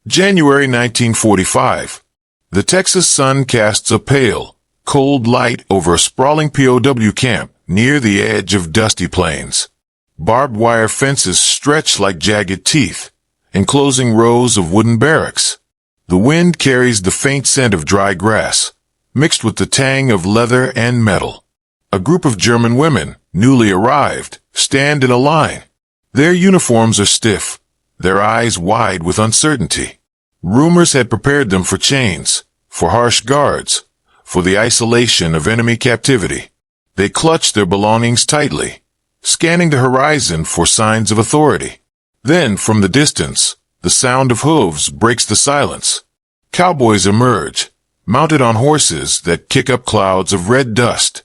January 1945. The Texas sun casts a pale, cold light over a sprawling POW camp near the edge of dusty plains. Barbed wire fences stretch like jagged teeth, enclosing rows of wooden barracks. The wind carries the faint scent of dry grass, mixed with the tang of leather and metal. A group of German women, newly arrived, stand in a line. Their uniforms are stiff, their eyes wide with uncertainty. Rumors had prepared them for chains, for harsh guards, for the isolation of enemy captivity. They clutched their belongings tightly, scanning the horizon for signs of authority. Then, from the distance, the sound of hooves breaks the silence. Cowboys emerge, mounted on horses that kick up clouds of red dust.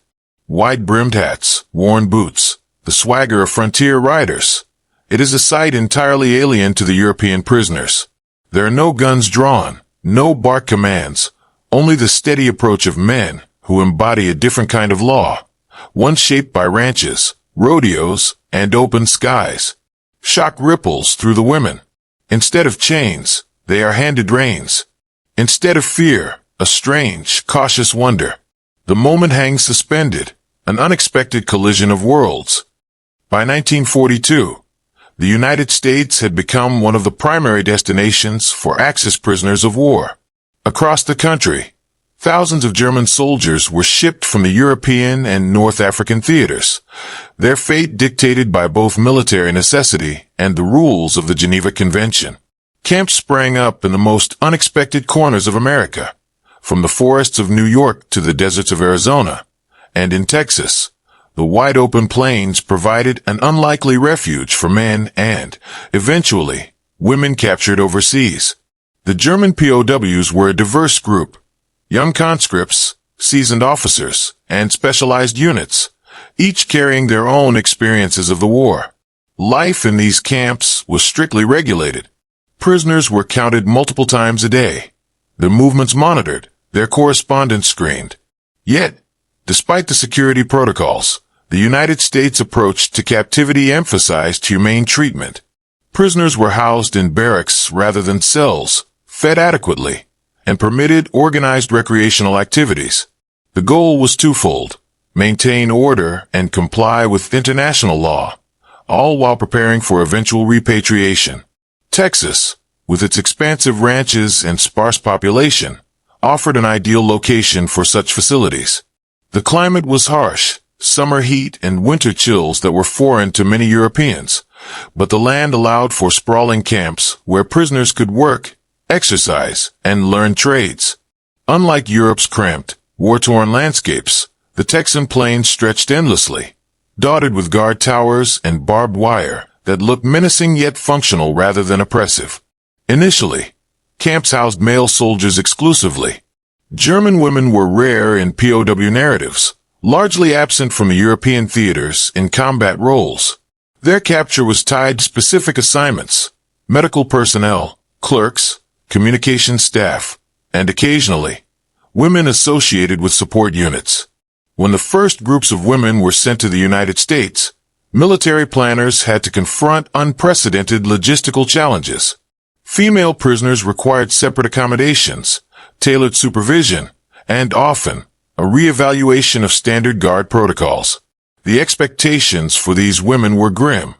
Wide-brimmed hats, worn boots, the swagger of frontier riders. It is a sight entirely alien to the European prisoners. There are no guns drawn, no bark commands, only the steady approach of men who embody a different kind of law, one shaped by ranches, rodeos, and open skies. Shock ripples through the women. Instead of chains, they are handed reins. Instead of fear, a strange, cautious wonder. The moment hangs suspended, an unexpected collision of worlds. By 1942, the United States had become one of the primary destinations for Axis prisoners of war. Across the country, thousands of German soldiers were shipped from the European and North African theaters, their fate dictated by both military necessity and the rules of the Geneva Convention. Camps sprang up in the most unexpected corners of America, from the forests of New York to the deserts of Arizona, and in Texas, the wide-open plains provided an unlikely refuge for men and, eventually, women captured overseas. The German POWs were a diverse group. Young conscripts, seasoned officers, and specialized units, each carrying their own experiences of the war. Life in these camps was strictly regulated. Prisoners were counted multiple times a day, their movements monitored, their correspondence screened. Yet, despite the security protocols, the United States approach to captivity emphasized humane treatment. Prisoners were housed in barracks rather than cells, fed adequately, and permitted organized recreational activities. The goal was twofold: maintain order and comply with international law, all while preparing for eventual repatriation. Texas, with its expansive ranches and sparse population, offered an ideal location for such facilities. The climate was harsh, summer heat and winter chills that were foreign to many Europeans, but the land allowed for sprawling camps where prisoners could work, exercise, and learn trades. Unlike Europe's cramped, war-torn landscapes, the Texan plains stretched endlessly, dotted with guard towers and barbed wire that looked menacing yet functional rather than oppressive. Initially, camps housed male soldiers exclusively. German women were rare in POW narratives, largely absent from the European theaters in combat roles. Their capture was tied to specific assignments: medical personnel, clerks, communication staff, and occasionally, women associated with support units. When the first groups of women were sent to the United States, military planners had to confront unprecedented logistical challenges. Female prisoners required separate accommodations, tailored supervision, and often, a re-evaluation of standard guard protocols. The expectations for these women were grim.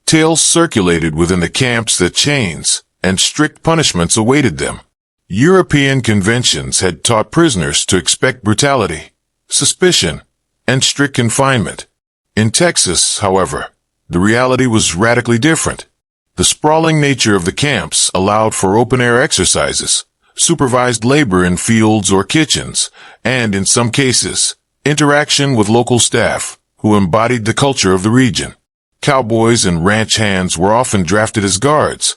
Tales circulated within the camps that chains and strict punishments awaited them. European conventions had taught prisoners to expect brutality, suspicion, and strict confinement. In Texas, however, the reality was radically different. The sprawling nature of the camps allowed for open-air exercises, supervised labor in fields or kitchens, and, in some cases, interaction with local staff who embodied the culture of the region. Cowboys and ranch hands were often drafted as guards,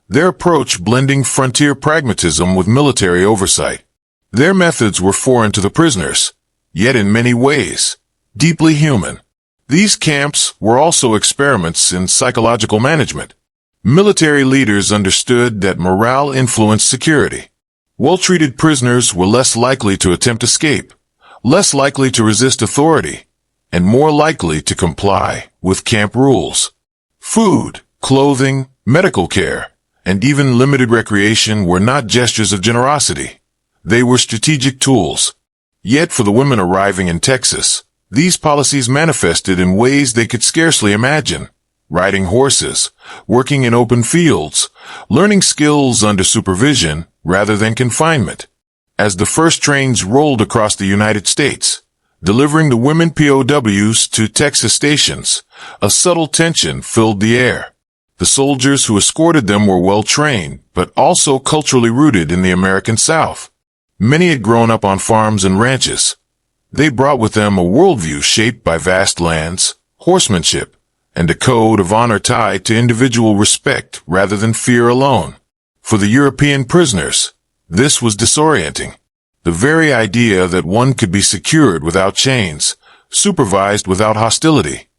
their approach blending frontier pragmatism with military oversight. Their methods were foreign to the prisoners, yet in many ways, deeply human. These camps were also experiments in psychological management. Military leaders understood that morale influenced security. Well-treated prisoners were less likely to attempt escape, less likely to resist authority, and more likely to comply with camp rules. Food, clothing, medical care, and even limited recreation were not gestures of generosity. They were strategic tools. Yet for the women arriving in Texas, these policies manifested in ways they could scarcely imagine. Riding horses, working in open fields, learning skills under supervision rather than confinement. As the first trains rolled across the United States, delivering the women POWs to Texas stations, a subtle tension filled the air. The soldiers who escorted them were well-trained, but also culturally rooted in the American South. Many had grown up on farms and ranches. They brought with them a worldview shaped by vast lands, horsemanship, and a code of honor tied to individual respect rather than fear alone. For the European prisoners, this was disorienting. The very idea that one could be secured without chains, supervised without hostility,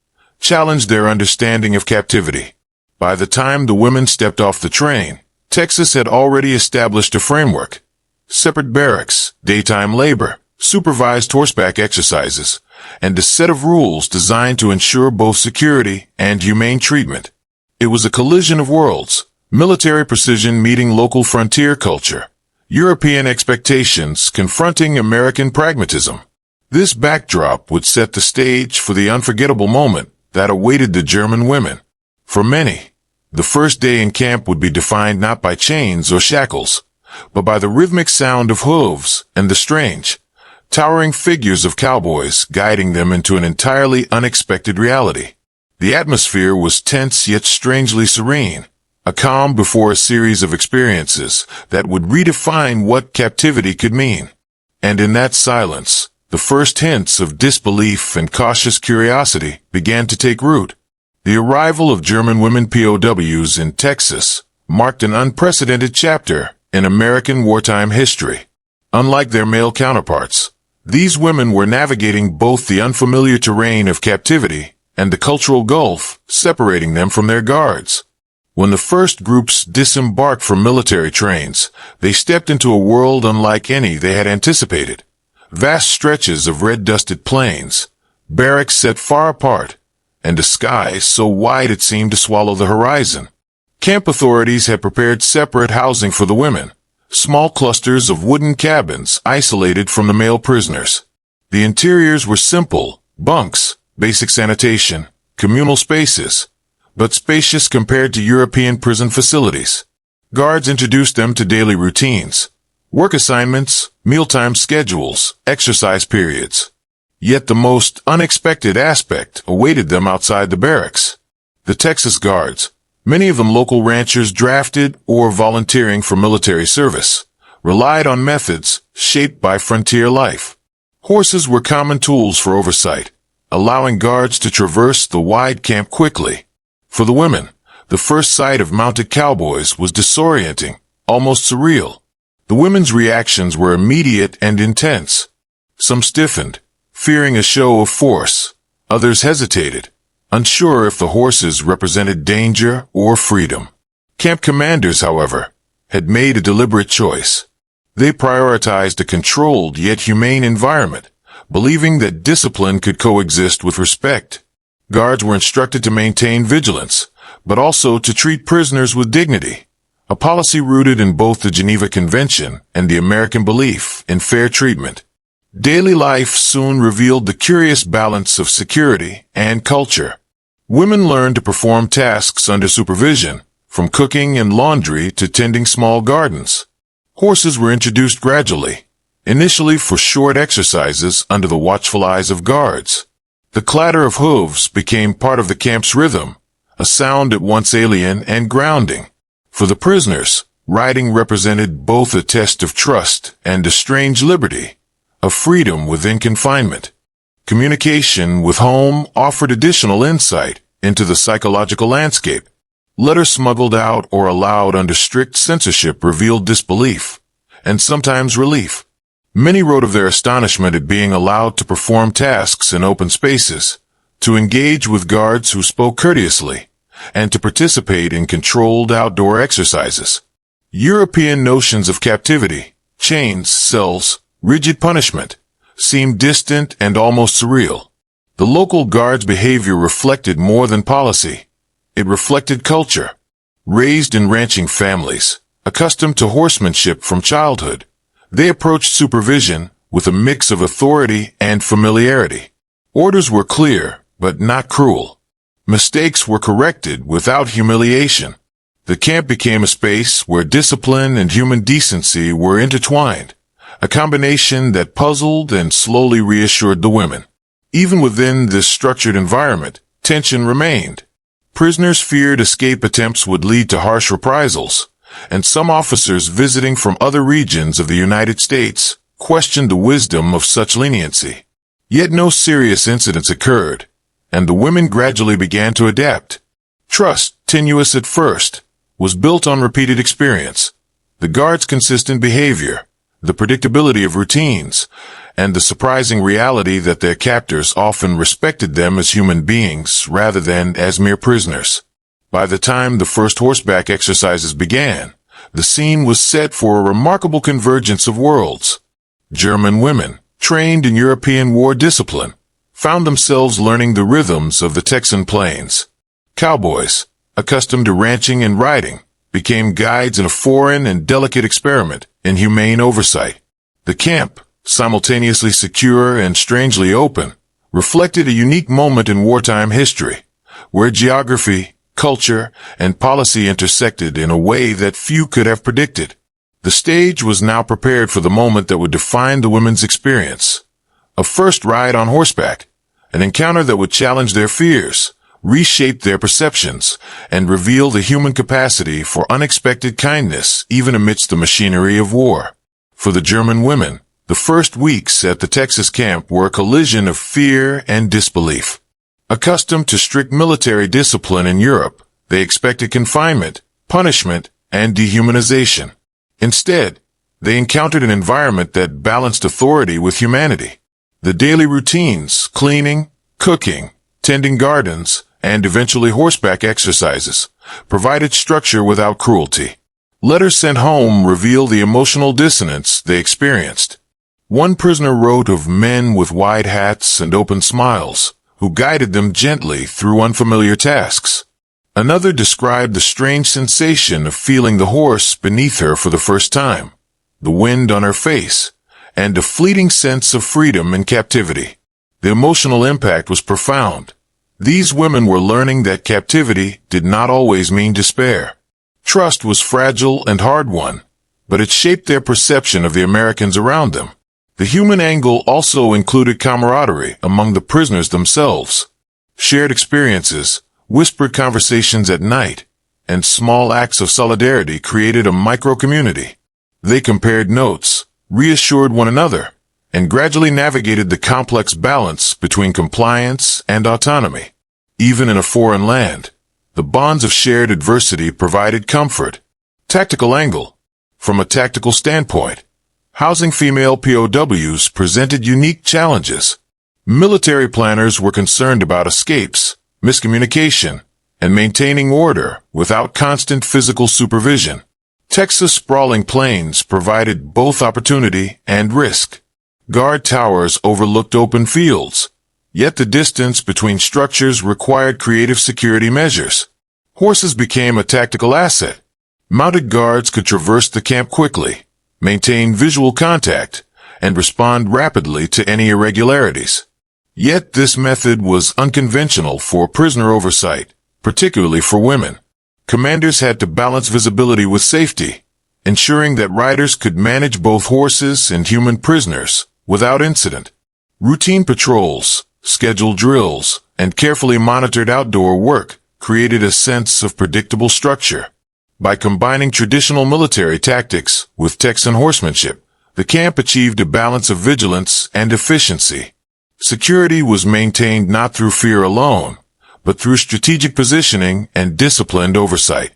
challenged their understanding of captivity. By the time the women stepped off the train, Texas had already established a framework. Separate barracks, daytime labor, supervised horseback exercises, and a set of rules designed to ensure both security and humane treatment. It was a collision of worlds, military precision meeting local frontier culture, European expectations confronting American pragmatism. This backdrop would set the stage for the unforgettable moment that awaited the German women. For many, the first day in camp would be defined not by chains or shackles, but by the rhythmic sound of hooves and the strange, towering figures of cowboys guiding them into an entirely unexpected reality. The atmosphere was tense yet strangely serene, a calm before a series of experiences that would redefine what captivity could mean. And in that silence, the first hints of disbelief and cautious curiosity began to take root. The arrival of German women POWs in Texas marked an unprecedented chapter in American wartime history. Unlike their male counterparts, these women were navigating both the unfamiliar terrain of captivity and the cultural gulf separating them from their guards. When the first groups disembarked from military trains, they stepped into a world unlike any they had anticipated. Vast stretches of red-dusted plains, barracks set far apart, and a sky so wide it seemed to swallow the horizon. Camp authorities had prepared separate housing for the women, small clusters of wooden cabins isolated from the male prisoners. The interiors were simple, bunks, basic sanitation, communal spaces, but spacious compared to European prison facilities. Guards introduced them to daily routines, work assignments, mealtime schedules, exercise periods. Yet the most unexpected aspect awaited them outside the barracks. The Texas Guards, many of them local ranchers drafted or volunteering for military service, relied on methods shaped by frontier life. Horses were common tools for oversight, allowing guards to traverse the wide camp quickly. For the women, the first sight of mounted cowboys was disorienting, almost surreal. The women's reactions were immediate and intense. Some stiffened, fearing a show of force. Others hesitated, unsure if the horses represented danger or freedom. Camp commanders, however, had made a deliberate choice. They prioritized a controlled yet humane environment, believing that discipline could coexist with respect. Guards were instructed to maintain vigilance, but also to treat prisoners with dignity, a policy rooted in both the Geneva Convention and the American belief in fair treatment. Daily life soon revealed the curious balance of security and culture. Women learned to perform tasks under supervision, from cooking and laundry to tending small gardens. Horses were introduced gradually, initially for short exercises under the watchful eyes of guards. The clatter of hooves became part of the camp's rhythm, a sound at once alien and grounding. For the prisoners, riding represented both a test of trust and a strange liberty, a freedom within confinement. Communication with home offered additional insight into the psychological landscape. Letters smuggled out or allowed under strict censorship revealed disbelief, and sometimes relief. Many wrote of their astonishment at being allowed to perform tasks in open spaces, to engage with guards who spoke courteously, and to participate in controlled outdoor exercises. European notions of captivity, chains, cells, rigid punishment, seemed distant and almost surreal. The local guards' behavior reflected more than policy. It reflected culture. Raised in ranching families, accustomed to horsemanship from childhood, they approached supervision with a mix of authority and familiarity. Orders were clear, but not cruel. Mistakes were corrected without humiliation. The camp became a space where discipline and human decency were intertwined, a combination that puzzled and slowly reassured the women. Even within this structured environment, tension remained. Prisoners feared escape attempts would lead to harsh reprisals, and some officers visiting from other regions of the United States questioned the wisdom of such leniency. Yet no serious incidents occurred, and the women gradually began to adapt. Trust, tenuous at first, was built on repeated experience. The guards' consistent behavior, the predictability of routines, and the surprising reality that their captors often respected them as human beings rather than as mere prisoners. By the time the first horseback exercises began, the scene was set for a remarkable convergence of worlds. German women, trained in European war discipline, found themselves learning the rhythms of the Texan plains. Cowboys, accustomed to ranching and riding, became guides in a foreign and delicate experiment in humane oversight. The camp, simultaneously secure and strangely open, reflected a unique moment in wartime history, where geography, culture, and policy intersected in a way that few could have predicted. The stage was now prepared for the moment that would define the women's experience. A first ride on horseback, an encounter that would challenge their fears, reshape their perceptions, and reveal the human capacity for unexpected kindness even amidst the machinery of war. For the German women, the first weeks at the Texas camp were a collision of fear and disbelief. Accustomed to strict military discipline in Europe, they expected confinement, punishment, and dehumanization. Instead, they encountered an environment that balanced authority with humanity. The daily routines, cleaning, cooking, tending gardens, and eventually horseback exercises, provided structure without cruelty. Letters sent home reveal the emotional dissonance they experienced. One prisoner wrote of men with wide hats and open smiles, who guided them gently through unfamiliar tasks. Another described the strange sensation of feeling the horse beneath her for the first time, the wind on her face, and a fleeting sense of freedom in captivity. The emotional impact was profound. These women were learning that captivity did not always mean despair. Trust was fragile and hard-won, but it shaped their perception of the Americans around them. The human angle also included camaraderie among the prisoners themselves. Shared experiences, whispered conversations at night, and small acts of solidarity created a micro-community. They compared notes, reassured one another, and gradually navigated the complex balance between compliance and autonomy. Even in a foreign land, the bonds of shared adversity provided comfort. Tactical angle. From a tactical standpoint, housing female POWs presented unique challenges. Military planners were concerned about escapes, miscommunication, and maintaining order without constant physical supervision. Texas' sprawling plains provided both opportunity and risk. Guard towers overlooked open fields, yet the distance between structures required creative security measures. Horses became a tactical asset. Mounted guards could traverse the camp quickly, maintain visual contact, and respond rapidly to any irregularities. Yet this method was unconventional for prisoner oversight, particularly for women. Commanders had to balance visibility with safety, ensuring that riders could manage both horses and human prisoners without incident. Routine patrols, scheduled drills, and carefully monitored outdoor work created a sense of predictable structure. By combining traditional military tactics with Texan horsemanship, the camp achieved a balance of vigilance and efficiency. Security was maintained not through fear alone, but through strategic positioning and disciplined oversight.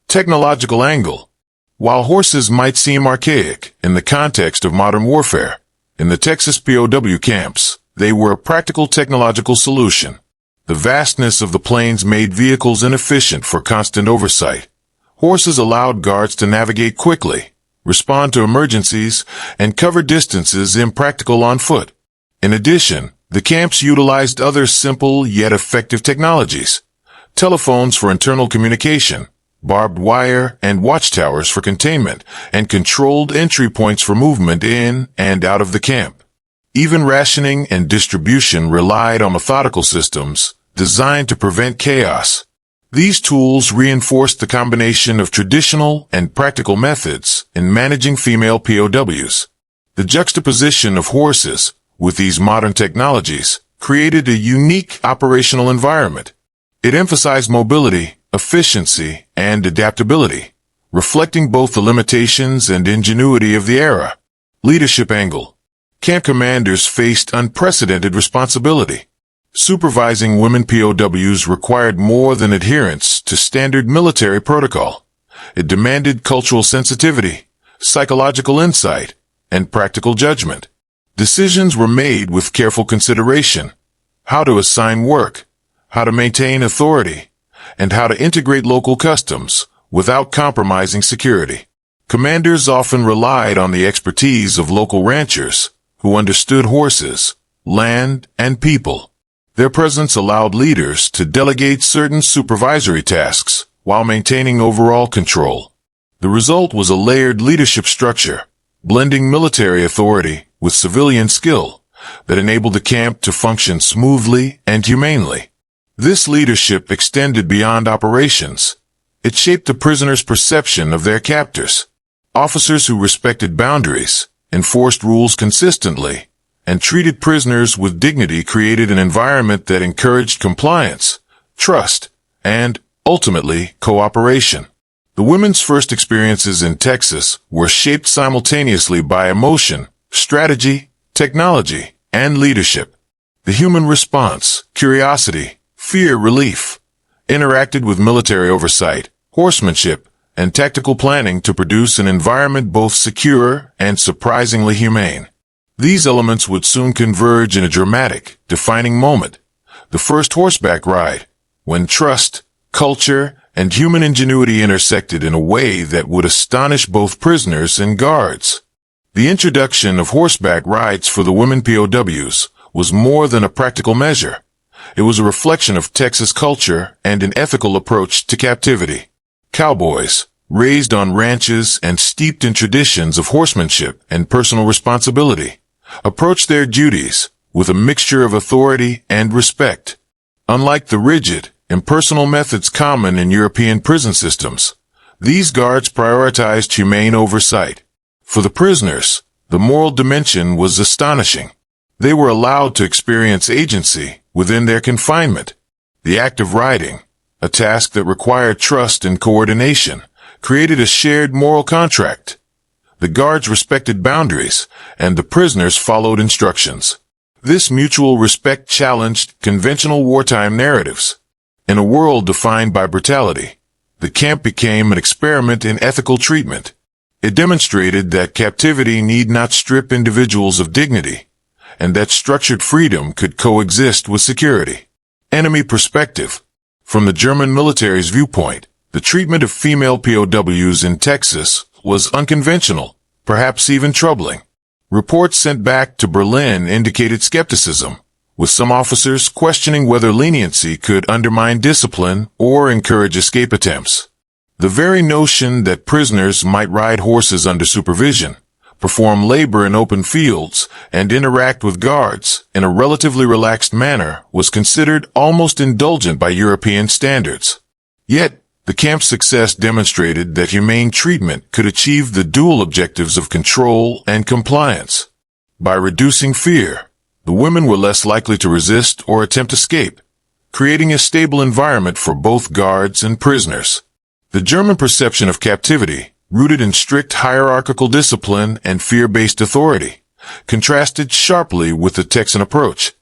Technological angle. While horses might seem archaic in the context of modern warfare, in the Texas POW camps, they were a practical technological solution. The vastness of the plains made vehicles inefficient for constant oversight. Horses allowed guards to navigate quickly, respond to emergencies, and cover distances impractical on foot. In addition, the camps utilized other simple yet effective technologies. Telephones for internal communication, barbed wire and watchtowers for containment, and controlled entry points for movement in and out of the camp. Even rationing and distribution relied on methodical systems designed to prevent chaos. These tools reinforced the combination of traditional and practical methods in managing female POWs. The juxtaposition of horses with these modern technologies created a unique operational environment. It emphasized mobility, efficiency, and adaptability, reflecting both the limitations and ingenuity of the era. Leadership angle. Camp commanders faced unprecedented responsibility. Supervising women POWs required more than adherence to standard military protocol. It demanded cultural sensitivity, psychological insight, and practical judgment. Decisions were made with careful consideration: how to assign work, how to maintain authority, and how to integrate local customs without compromising security. Commanders often relied on the expertise of local ranchers who understood horses, land, and people. Their presence allowed leaders to delegate certain supervisory tasks while maintaining overall control. The result was a layered leadership structure, blending military authority with civilian skill that enabled the camp to function smoothly and humanely. This leadership extended beyond operations. It shaped the prisoners' perception of their captors. Officers who respected boundaries, enforced rules consistently, and treated prisoners with dignity created an environment that encouraged compliance, trust, and, ultimately, cooperation. The women's first experiences in Texas were shaped simultaneously by emotion, strategy, technology, and leadership. The human response, curiosity, fear relief, interacted with military oversight, horsemanship, and tactical planning to produce an environment both secure and surprisingly humane. These elements would soon converge in a dramatic, defining moment: the first horseback ride, when trust, culture, and human ingenuity intersected in a way that would astonish both prisoners and guards. The introduction of horseback rides for the women POWs was more than a practical measure. It was a reflection of Texas culture and an ethical approach to captivity. Cowboys, raised on ranches and steeped in traditions of horsemanship and personal responsibility, approached their duties with a mixture of authority and respect. Unlike the rigid, impersonal methods common in European prison systems, these guards prioritized humane oversight. For the prisoners, the moral dimension was astonishing. They were allowed to experience agency within their confinement. The act of riding, a task that required trust and coordination, created a shared moral contract. The guards respected boundaries, and the prisoners followed instructions. This mutual respect challenged conventional wartime narratives. In a world defined by brutality, the camp became an experiment in ethical treatment. It demonstrated that captivity need not strip individuals of dignity, and that structured freedom could coexist with security. Enemy perspective. From the German military's viewpoint, the treatment of female POWs in Texas was unconventional, perhaps even troubling. Reports sent back to Berlin indicated skepticism, with some officers questioning whether leniency could undermine discipline or encourage escape attempts. The very notion that prisoners might ride horses under supervision, perform labor in open fields, and interact with guards in a relatively relaxed manner was considered almost indulgent by European standards. Yet, the camp's success demonstrated that humane treatment could achieve the dual objectives of control and compliance. By reducing fear, the women were less likely to resist or attempt escape, creating a stable environment for both guards and prisoners. The German perception of captivity, rooted in strict hierarchical discipline and fear-based authority, contrasted sharply with the Texan approach,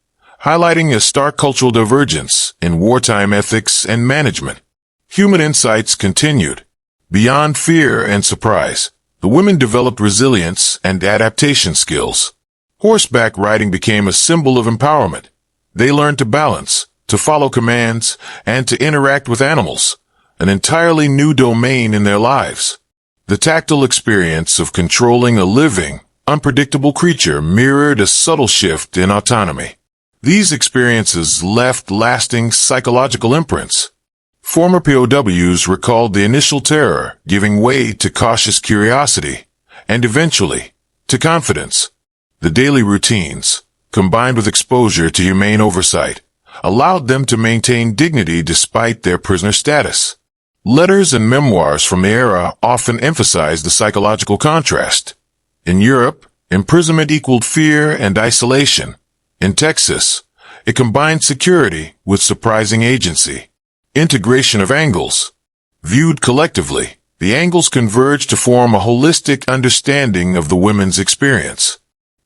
highlighting a stark cultural divergence in wartime ethics and management. Human insights continued. Beyond fear and surprise, the women developed resilience and adaptation skills. Horseback riding became a symbol of empowerment. They learned to balance, to follow commands, and to interact with animals, an entirely new domain in their lives. The tactile experience of controlling a living, unpredictable creature mirrored a subtle shift in autonomy. These experiences left lasting psychological imprints. Former POWs recalled the initial terror, giving way to cautious curiosity, and eventually, to confidence. The daily routines, combined with exposure to humane oversight, allowed them to maintain dignity despite their prisoner status. Letters and memoirs from the era often emphasized the psychological contrast. In Europe, imprisonment equaled fear and isolation. In Texas, it combined security with surprising agency. Integration of angles. Viewed collectively, the angles converged to form a holistic understanding of the women's experience.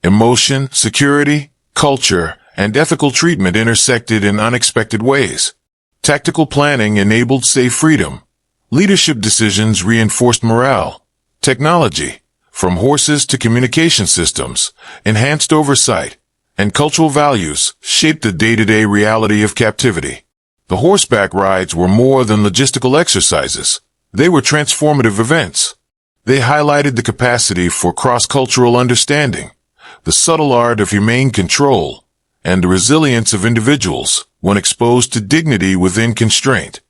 Emotion, security, culture, and ethical treatment intersected in unexpected ways. Tactical planning enabled safe freedom. Leadership decisions reinforced morale. Technology, from horses to communication systems, enhanced oversight, and cultural values shaped the day-to-day reality of captivity. The horseback rides were more than logistical exercises. They were transformative events. They highlighted the capacity for cross-cultural understanding, the subtle art of humane control, and the resilience of individuals when exposed to dignity within constraint.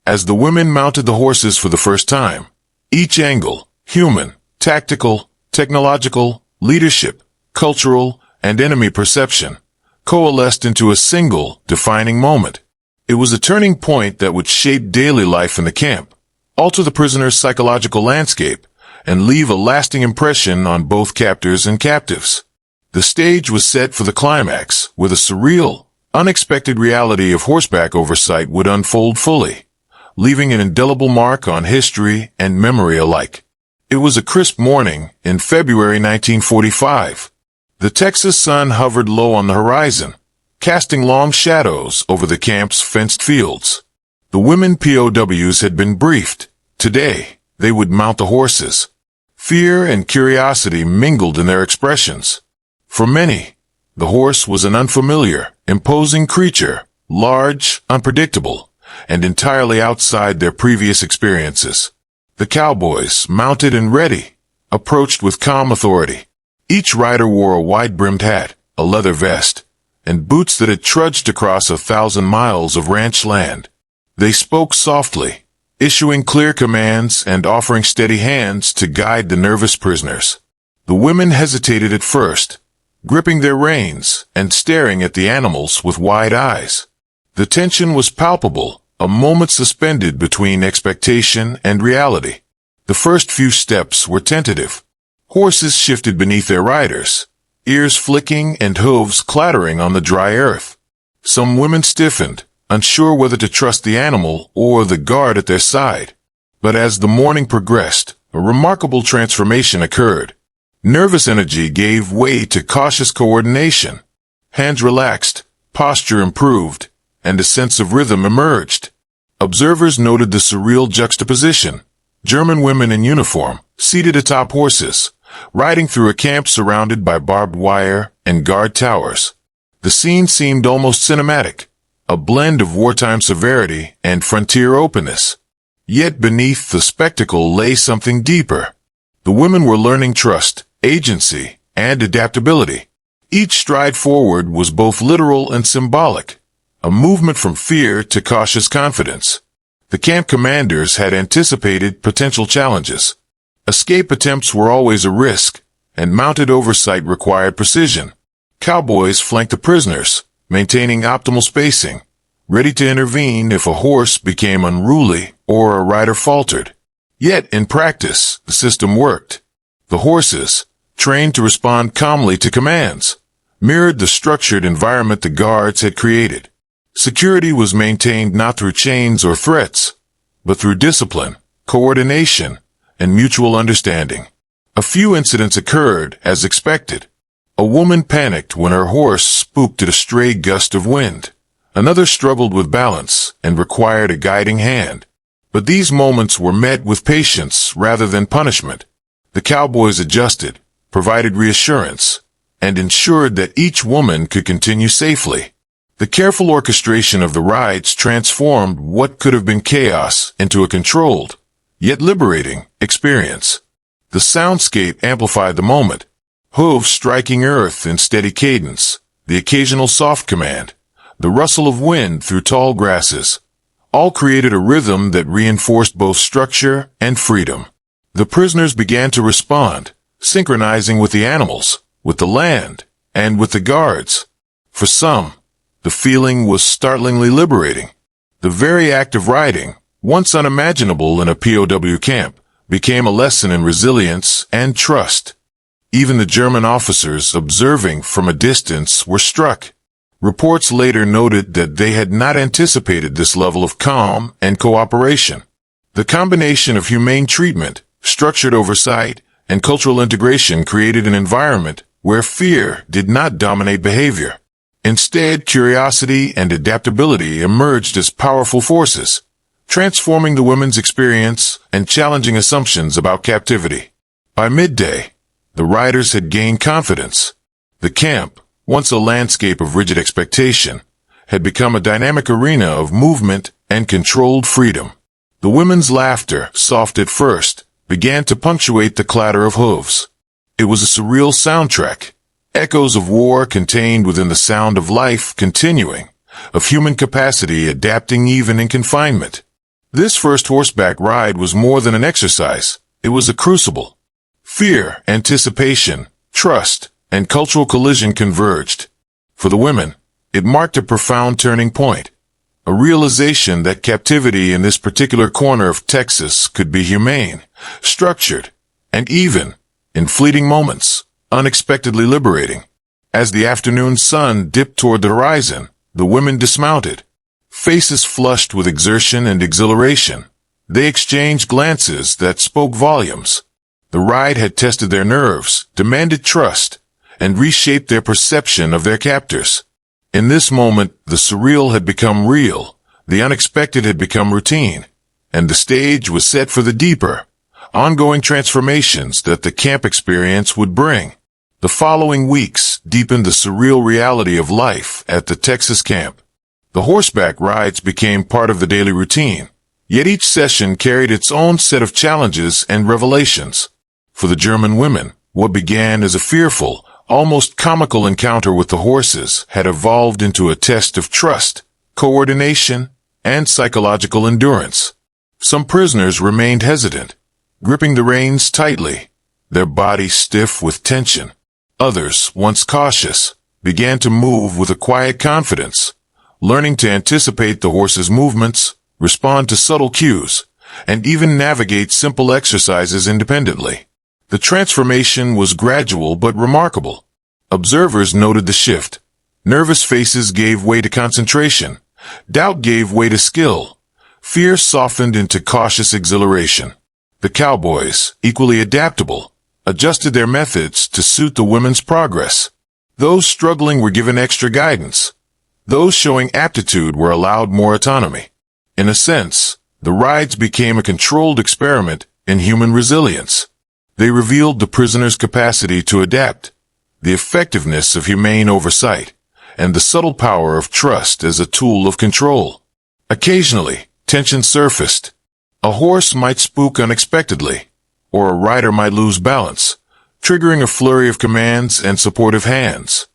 As the women mounted the horses for the first time, each angle, human, tactical, technological, leadership, cultural, and enemy perception, coalesced into a single, defining moment. It was a turning point that would shape daily life in the camp, alter the prisoner's psychological landscape, and leave a lasting impression on both captors and captives. The stage was set for the climax, where the surreal, unexpected reality of horseback oversight would unfold fully, leaving an indelible mark on history and memory alike. It was a crisp morning in February 1945. The Texas sun hovered low on the horizon, casting long shadows over the camp's fenced fields. The women POWs had been briefed. Today, they would mount the horses. Fear and curiosity mingled in their expressions. For many, the horse was an unfamiliar, imposing creature, large, unpredictable, and entirely outside their previous experiences. The cowboys, mounted and ready, approached with calm authority. Each rider wore a wide-brimmed hat, a leather vest, and boots that had trudged across 1,000 miles of ranch land. They spoke softly, issuing clear commands and offering steady hands to guide the nervous prisoners. The women hesitated at first, gripping their reins and staring at the animals with wide eyes. The tension was palpable, a moment suspended between expectation and reality. The first few steps were tentative. Horses shifted beneath their riders, ears flicking and hooves clattering on the dry earth. Some women stiffened, unsure whether to trust the animal or the guard at their side. But as the morning progressed, a remarkable transformation occurred. Nervous energy gave way to cautious coordination. Hands relaxed, posture improved, and a sense of rhythm emerged. Observers noted the surreal juxtaposition. German women in uniform, seated atop horses, riding through a camp surrounded by barbed wire and guard towers. The scene seemed almost cinematic, a blend of wartime severity and frontier openness. Yet beneath the spectacle lay something deeper. The women were learning trust, agency, and adaptability. Each stride forward was both literal and symbolic, a movement from fear to cautious confidence. The camp commanders had anticipated potential challenges. Escape attempts were always a risk, and mounted oversight required precision. Cowboys flanked the prisoners, maintaining optimal spacing, ready to intervene if a horse became unruly or a rider faltered. Yet, in practice, the system worked. The horses, trained to respond calmly to commands, mirrored the structured environment the guards had created. Security was maintained not through chains or threats, but through discipline, coordination, and mutual understanding. A few incidents occurred as expected. A woman panicked when her horse spooked at a stray gust of wind. Another struggled with balance and required a guiding hand. But these moments were met with patience rather than punishment. The cowboys adjusted, provided reassurance, and ensured that each woman could continue safely. The careful orchestration of the rides transformed what could have been chaos into a controlled, yet liberating, experience. The soundscape amplified the moment. Hooves striking earth in steady cadence, the occasional soft command, the rustle of wind through tall grasses. all created a rhythm that reinforced both structure and freedom. The prisoners began to respond, synchronizing with the animals, with the land, and with the guards. For some, the feeling was startlingly liberating. The very act of riding, once unimaginable in a POW camp, became a lesson in resilience and trust. Even the German officers observing from a distance were struck. Reports later noted that they had not anticipated this level of calm and cooperation. The combination of humane treatment, structured oversight, and cultural integration created an environment where fear did not dominate behavior. Instead, curiosity and adaptability emerged as powerful forces, transforming the women's experience and challenging assumptions about captivity. By midday, the riders had gained confidence. The camp, once a landscape of rigid expectation, had become a dynamic arena of movement and controlled freedom. The women's laughter, soft at first, began to punctuate the clatter of hooves. It was a surreal soundtrack, echoes of war contained within the sound of life continuing, of human capacity adapting even in confinement. This first horseback ride was more than an exercise, it was a crucible. Fear, anticipation, trust, and cultural collision converged. For the women, it marked a profound turning point, a realization that captivity in this particular corner of Texas could be humane, structured, and even, in fleeting moments, unexpectedly liberating. As the afternoon sun dipped toward the horizon, the women dismounted. Faces flushed with exertion and exhilaration. They exchanged glances that spoke volumes. The ride had tested their nerves, demanded trust, and reshaped their perception of their captors. In this moment, the surreal had become real, the unexpected had become routine, and the stage was set for the deeper, ongoing transformations that the camp experience would bring. The following weeks deepened the surreal reality of life at the Texas camp. The horseback rides became part of the daily routine, yet each session carried its own set of challenges and revelations. For the German women, what began as a fearful, almost comical encounter with the horses had evolved into a test of trust, coordination, and psychological endurance. Some prisoners remained hesitant, gripping the reins tightly, their bodies stiff with tension. Others, once cautious, began to move with a quiet confidence, learning to anticipate the horse's movements, respond to subtle cues, and even navigate simple exercises independently. The transformation was gradual but remarkable. Observers noted the shift. Nervous faces gave way to concentration. Doubt gave way to skill. Fear softened into cautious exhilaration. The cowboys, equally adaptable, adjusted their methods to suit the women's progress. Those struggling were given extra guidance. Those showing aptitude were allowed more autonomy. In a sense, the rides became a controlled experiment in human resilience. They revealed the prisoner's capacity to adapt, the effectiveness of humane oversight, and the subtle power of trust as a tool of control. Occasionally, tension surfaced. A horse might spook unexpectedly, or a rider might lose balance, triggering a flurry of commands and supportive hands.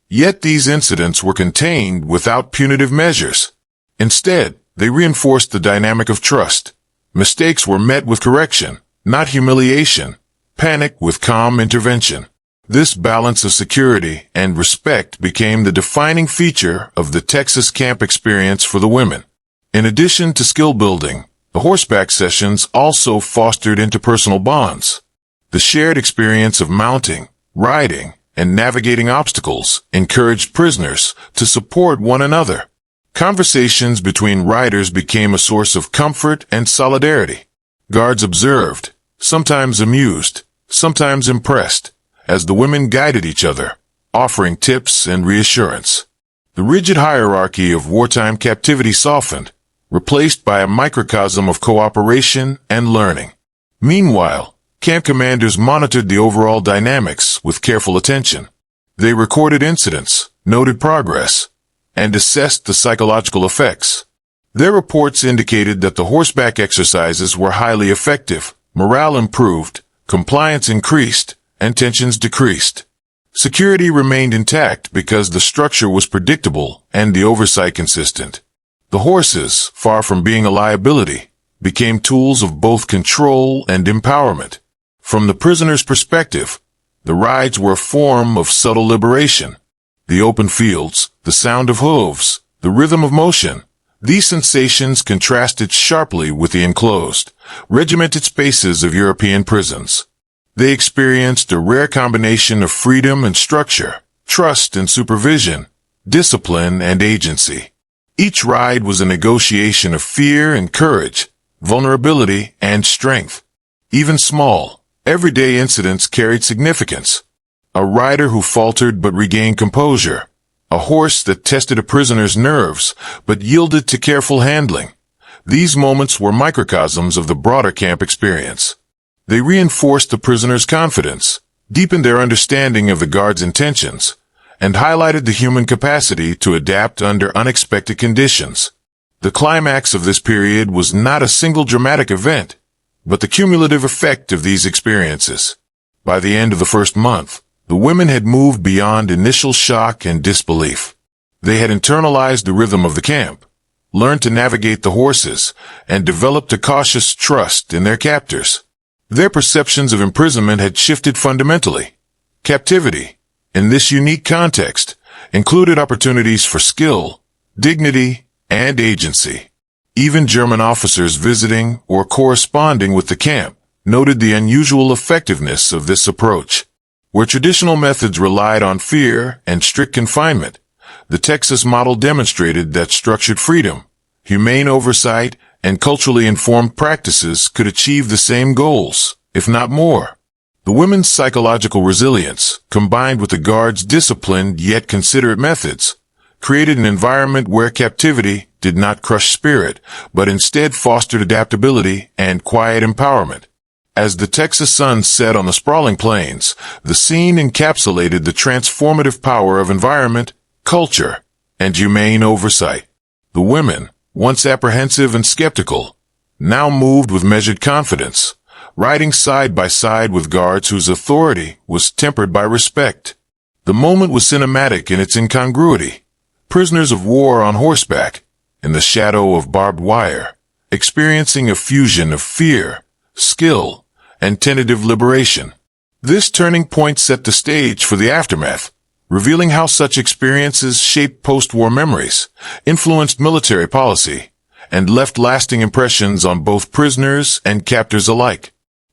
Yet these incidents were contained without punitive measures. Instead, they reinforced the dynamic of trust. Mistakes were met with correction, not humiliation, panic with calm intervention. This balance of security and respect became the defining feature of the Texas camp experience for the women. In addition to skill building, the horseback sessions also fostered interpersonal bonds. The shared experience of mounting, riding, and navigating obstacles encouraged prisoners to support one another. Conversations between riders became a source of comfort and solidarity. Guards observed, sometimes amused, sometimes impressed, as the women guided each other, offering tips and reassurance. The rigid hierarchy of wartime captivity softened, replaced by a microcosm of cooperation and learning. Meanwhile, camp commanders monitored the overall dynamics with careful attention. They recorded incidents, noted progress, and assessed the psychological effects. Their reports indicated that the horseback exercises were highly effective, morale improved, compliance increased, and tensions decreased. Security remained intact because the structure was predictable and the oversight consistent. The horses, far from being a liability, became tools of both control and empowerment. From the prisoner's perspective, the rides were a form of subtle liberation. The open fields, the sound of hooves, the rhythm of motion, these sensations contrasted sharply with the enclosed, regimented spaces of European prisons. They experienced a rare combination of freedom and structure, trust and supervision, discipline and agency. Each ride was a negotiation of fear and courage, vulnerability and strength. Even small, everyday incidents carried significance. A rider who faltered but regained composure. A horse that tested a prisoner's nerves but yielded to careful handling. These moments were microcosms of the broader camp experience. They reinforced the prisoner's confidence, deepened their understanding of the guard's intentions, and highlighted the human capacity to adapt under unexpected conditions. The climax of this period was not a single dramatic event, but the cumulative effect of these experiences. By the end of the first month, the women had moved beyond initial shock and disbelief. They had internalized the rhythm of the camp, learned to navigate the horses, and developed a cautious trust in their captors. Their perceptions of imprisonment had shifted fundamentally. Captivity, in this unique context, included opportunities for skill, dignity, and agency. Even German officers visiting or corresponding with the camp noted the unusual effectiveness of this approach. Where traditional methods relied on fear and strict confinement, the Texas model demonstrated that structured freedom, humane oversight, and culturally informed practices could achieve the same goals, if not more. The women's psychological resilience, combined with the guards' disciplined yet considerate methods, created an environment where captivity did not crush spirit, but instead fostered adaptability and quiet empowerment. As the Texas sun set on the sprawling plains, the scene encapsulated the transformative power of environment, culture, and humane oversight. The women, once apprehensive and skeptical, now moved with measured confidence, riding side by side with guards whose authority was tempered by respect. The moment was cinematic in its incongruity. Prisoners of war on horseback, in the shadow of barbed wire, experiencing a fusion of fear, skill, and tentative liberation. This turning point set the stage for the aftermath, revealing how such experiences shaped post-war memories, influenced military policy, and left lasting impressions on both prisoners and captors alike.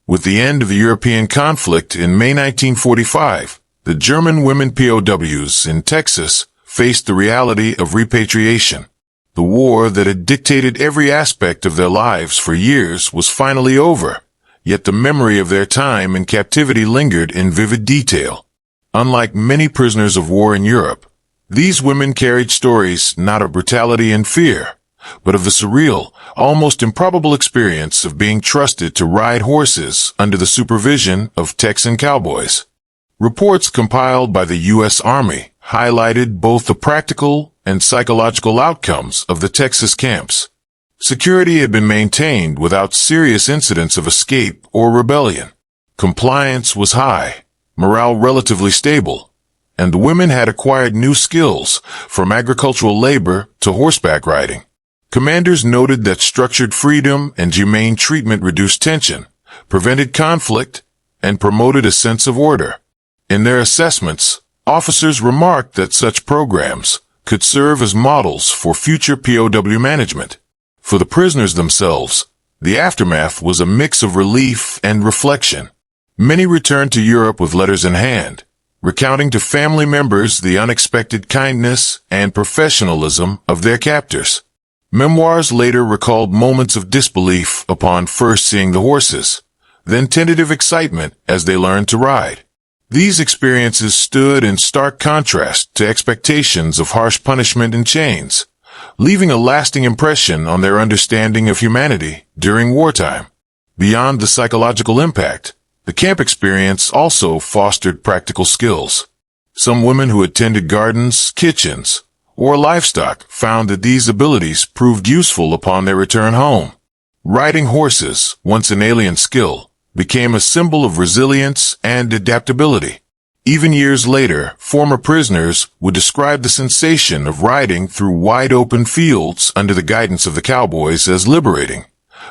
With the end of the European conflict in May 1945, the German women POWs in Texas faced the reality of repatriation. The war that had dictated every aspect of their lives for years was finally over. Yet the memory of their time in captivity lingered in vivid detail. Unlike many prisoners of war in Europe, these women carried stories not of brutality and fear, but of the surreal, almost improbable experience of being trusted to ride horses under the supervision of Texan cowboys. Reports compiled by the U.S. Army highlighted both the practical and psychological outcomes of the Texas camps. Security had been maintained without serious incidents of escape or rebellion. Compliance was high, morale relatively stable, and the women had acquired new skills, from agricultural labor to horseback riding. Commanders noted that structured freedom and humane treatment reduced tension, prevented conflict, and promoted a sense of order. In their assessments, officers remarked that such programs could serve as models for future POW management. For the prisoners themselves, the aftermath was a mix of relief and reflection. Many returned to Europe with letters in hand, recounting to family members the unexpected kindness and professionalism of their captors. Memoirs later recalled moments of disbelief upon first seeing the horses, then tentative excitement as they learned to ride. These experiences stood in stark contrast to expectations of harsh punishment and chains, leaving a lasting impression on their understanding of humanity during wartime. Beyond the psychological impact, the camp experience also fostered practical skills. Some women who attended gardens, kitchens, or livestock found that these abilities proved useful upon their return home. Riding horses, once an alien skill, became a symbol of resilience and adaptability. Even years later, former prisoners would describe the sensation of riding through wide-open fields under the guidance of the cowboys as liberating,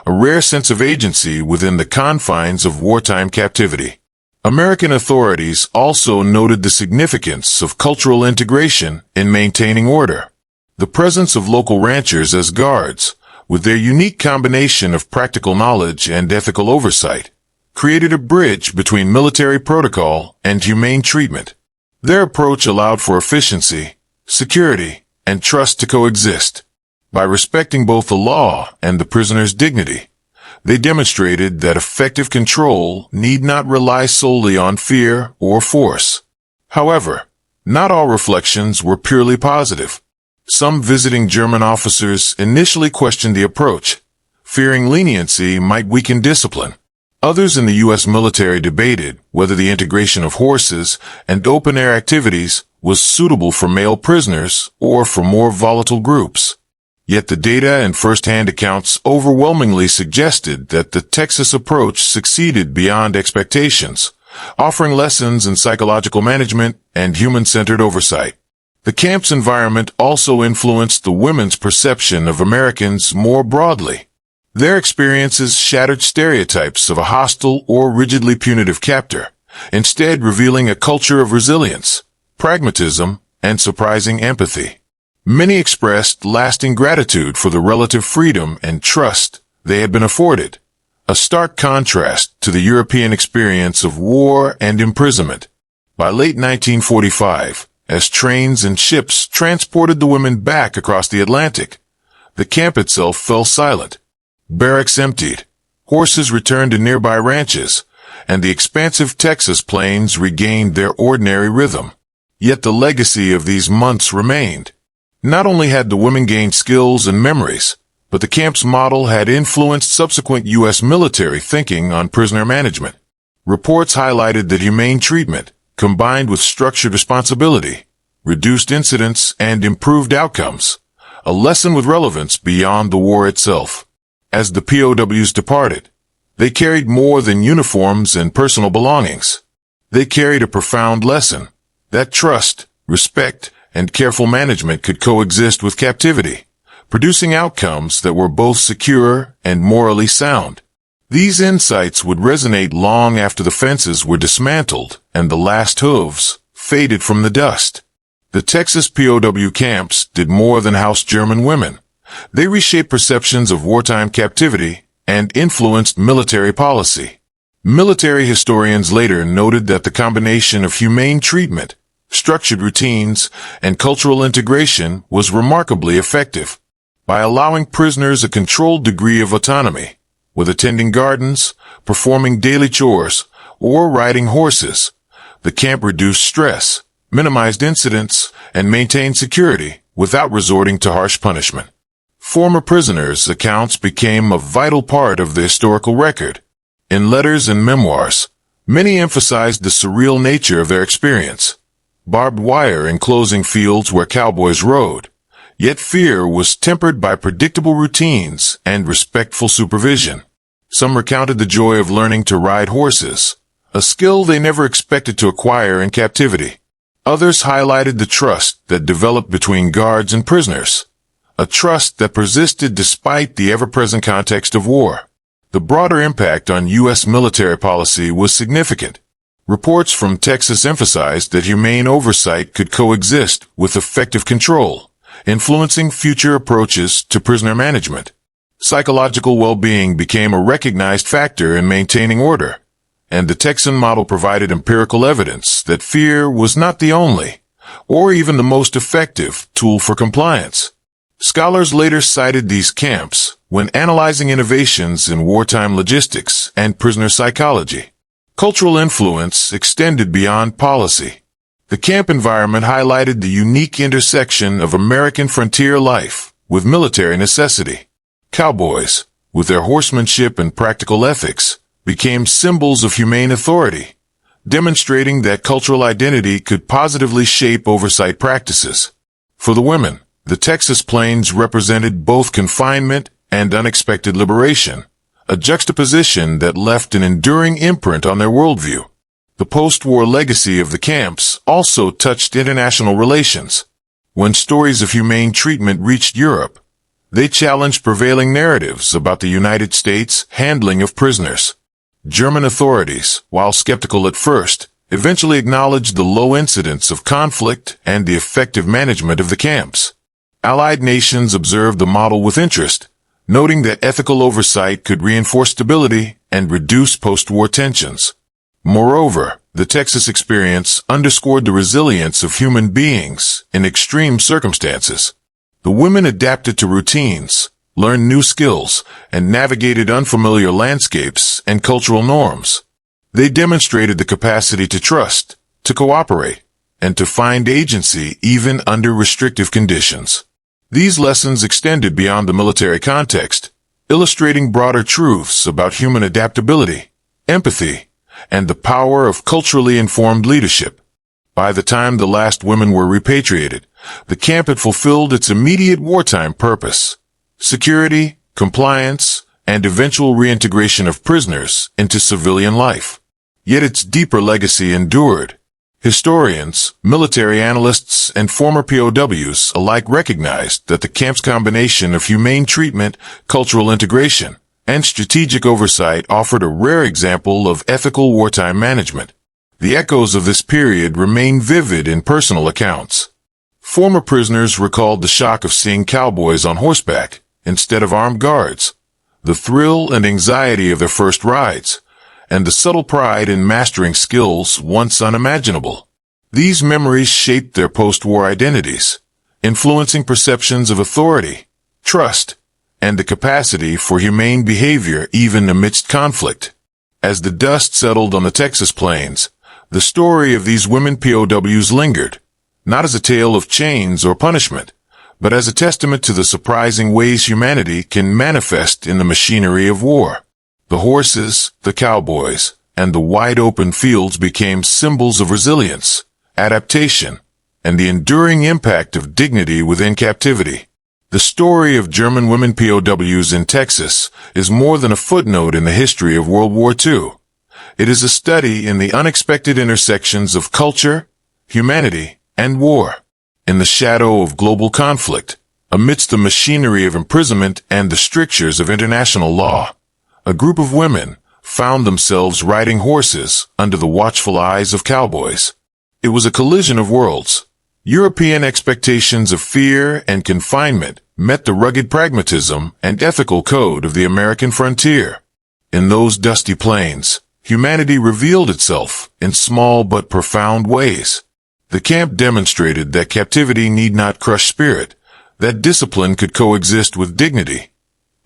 a rare sense of agency within the confines of wartime captivity. American authorities also noted the significance of cultural integration in maintaining order. The presence of local ranchers as guards, with their unique combination of practical knowledge and ethical oversight, created a bridge between military protocol and humane treatment. Their approach allowed for efficiency, security, and trust to coexist. By respecting both the law and the prisoner's dignity, they demonstrated that effective control need not rely solely on fear or force. However, not all reflections were purely positive. Some visiting German officers initially questioned the approach, fearing leniency might weaken discipline. Others in the U.S. military debated whether the integration of horses and open-air activities was suitable for male prisoners or for more volatile groups. Yet the data and first-hand accounts overwhelmingly suggested that the Texas approach succeeded beyond expectations, offering lessons in psychological management and human-centered oversight. The camp's environment also influenced the women's perception of Americans more broadly. Their experiences shattered stereotypes of a hostile or rigidly punitive captor, instead revealing a culture of resilience, pragmatism, and surprising empathy. Many expressed lasting gratitude for the relative freedom and trust they had been afforded, a stark contrast to the European experience of war and imprisonment. By late 1945, as trains and ships transported the women back across the Atlantic, the camp itself fell silent. Barracks emptied, horses returned to nearby ranches, and the expansive Texas plains regained their ordinary rhythm. Yet the legacy of these months remained. Not only had the women gained skills and memories, but the camp's model had influenced subsequent U.S. military thinking on prisoner management. Reports highlighted that humane treatment, combined with structured responsibility, reduced incidents and improved outcomes, a lesson with relevance beyond the war itself. As the POWs departed, they carried more than uniforms and personal belongings. They carried a profound lesson that trust, respect, and careful management could coexist with captivity, producing outcomes that were both secure and morally sound. These insights would resonate long after the fences were dismantled and the last hooves faded from the dust. The Texas POW camps did more than house German women. They reshaped perceptions of wartime captivity and influenced military policy. Military historians later noted that the combination of humane treatment, structured routines, and cultural integration was remarkably effective. By allowing prisoners a controlled degree of autonomy, with attending gardens, performing daily chores, or riding horses, the camp reduced stress, minimized incidents, and maintained security without resorting to harsh punishment. Former prisoners' accounts became a vital part of the historical record. In letters and memoirs, many emphasized the surreal nature of their experience. Barbed wire enclosing fields where cowboys rode, yet fear was tempered by predictable routines and respectful supervision. Some recounted the joy of learning to ride horses, a skill they never expected to acquire in captivity. Others highlighted the trust that developed between guards and prisoners, a trust that persisted despite the ever-present context of war. The broader impact on U.S. military policy was significant. Reports from Texas emphasized that humane oversight could coexist with effective control, influencing future approaches to prisoner management. Psychological well-being became a recognized factor in maintaining order, and the Texan model provided empirical evidence that fear was not the only, or even the most effective, tool for compliance. Scholars later cited these camps when analyzing innovations in wartime logistics and prisoner psychology. Cultural influence extended beyond policy. The camp environment highlighted the unique intersection of American frontier life with military necessity. Cowboys, with their horsemanship and practical ethics, became symbols of humane authority, demonstrating that cultural identity could positively shape oversight practices. For the women, the Texas plains represented both confinement and unexpected liberation, a juxtaposition that left an enduring imprint on their worldview. The post-war legacy of the camps also touched international relations. When stories of humane treatment reached Europe, they challenged prevailing narratives about the United States' handling of prisoners. German authorities, while skeptical at first, eventually acknowledged the low incidence of conflict and the effective management of the camps. Allied nations observed the model with interest, noting that ethical oversight could reinforce stability and reduce post-war tensions. Moreover, the Texas experience underscored the resilience of human beings in extreme circumstances. The women adapted to routines, learned new skills, and navigated unfamiliar landscapes and cultural norms. They demonstrated the capacity to trust, to cooperate, and to find agency even under restrictive conditions. These lessons extended beyond the military context, illustrating broader truths about human adaptability, empathy, and the power of culturally informed leadership. By the time the last women were repatriated, the camp had fulfilled its immediate wartime purpose: security, compliance, and eventual reintegration of prisoners into civilian life. Yet its deeper legacy endured. Historians, military analysts, and former POWs alike recognized that the camp's combination of humane treatment, cultural integration, and strategic oversight offered a rare example of ethical wartime management. The echoes of this period remain vivid in personal accounts. Former prisoners recalled the shock of seeing cowboys on horseback instead of armed guards, the thrill and anxiety of their first rides, and the subtle pride in mastering skills once unimaginable. These memories shaped their post-war identities, influencing perceptions of authority, trust, and the capacity for humane behavior even amidst conflict. As the dust settled on the Texas plains, the story of these women POWs lingered, not as a tale of chains or punishment, but as a testament to the surprising ways humanity can manifest in the machinery of war. The horses, the cowboys, and the wide-open fields became symbols of resilience, adaptation, and the enduring impact of dignity within captivity. The story of German women POWs in Texas is more than a footnote in the history of World War II. It is a study in the unexpected intersections of culture, humanity, and war. In the shadow of global conflict, amidst the machinery of imprisonment and the strictures of international law, a group of women found themselves riding horses under the watchful eyes of cowboys. It was a collision of worlds. European expectations of fear and confinement met the rugged pragmatism and ethical code of the American frontier. In those dusty plains, humanity revealed itself in small but profound ways. The camp demonstrated that captivity need not crush spirit, that discipline could coexist with dignity,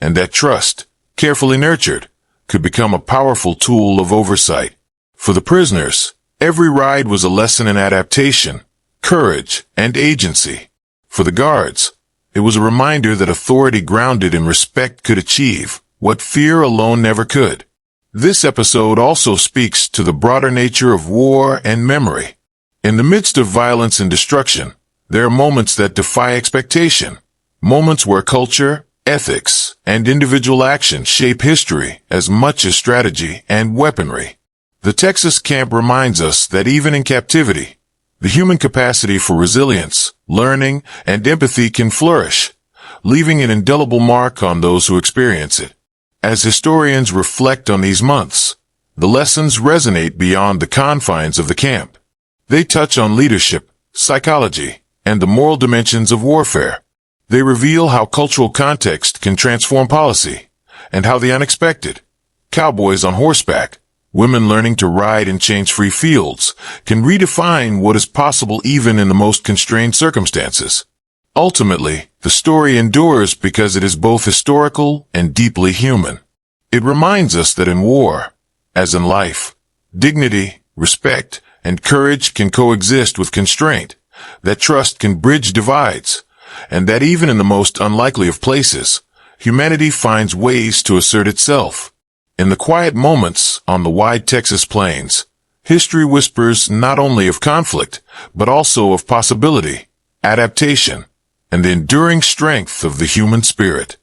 and that trust, carefully nurtured, could become a powerful tool of oversight. For the prisoners, every ride was a lesson in adaptation, courage, and agency. For the guards, it was a reminder that authority grounded in respect could achieve what fear alone never could. This episode also speaks to the broader nature of war and memory. In the midst of violence and destruction, there are moments that defy expectation, moments where culture, ethics, and individual action shape history as much as strategy and weaponry. The Texas camp reminds us that even in captivity, the human capacity for resilience, learning, and empathy can flourish, leaving an indelible mark on those who experience it. As historians reflect on these months, the lessons resonate beyond the confines of the camp. They touch on leadership, psychology, and the moral dimensions of warfare. They reveal how cultural context can transform policy, and how the unexpected, cowboys on horseback, women learning to ride in change-free fields, can redefine what is possible even in the most constrained circumstances. Ultimately, the story endures because it is both historical and deeply human. It reminds us that in war, as in life, dignity, respect, and courage can coexist with constraint, that trust can bridge divides, and that even in the most unlikely of places, humanity finds ways to assert itself. In the quiet moments on the wide Texas plains, history whispers not only of conflict, but also of possibility, adaptation, and the enduring strength of the human spirit.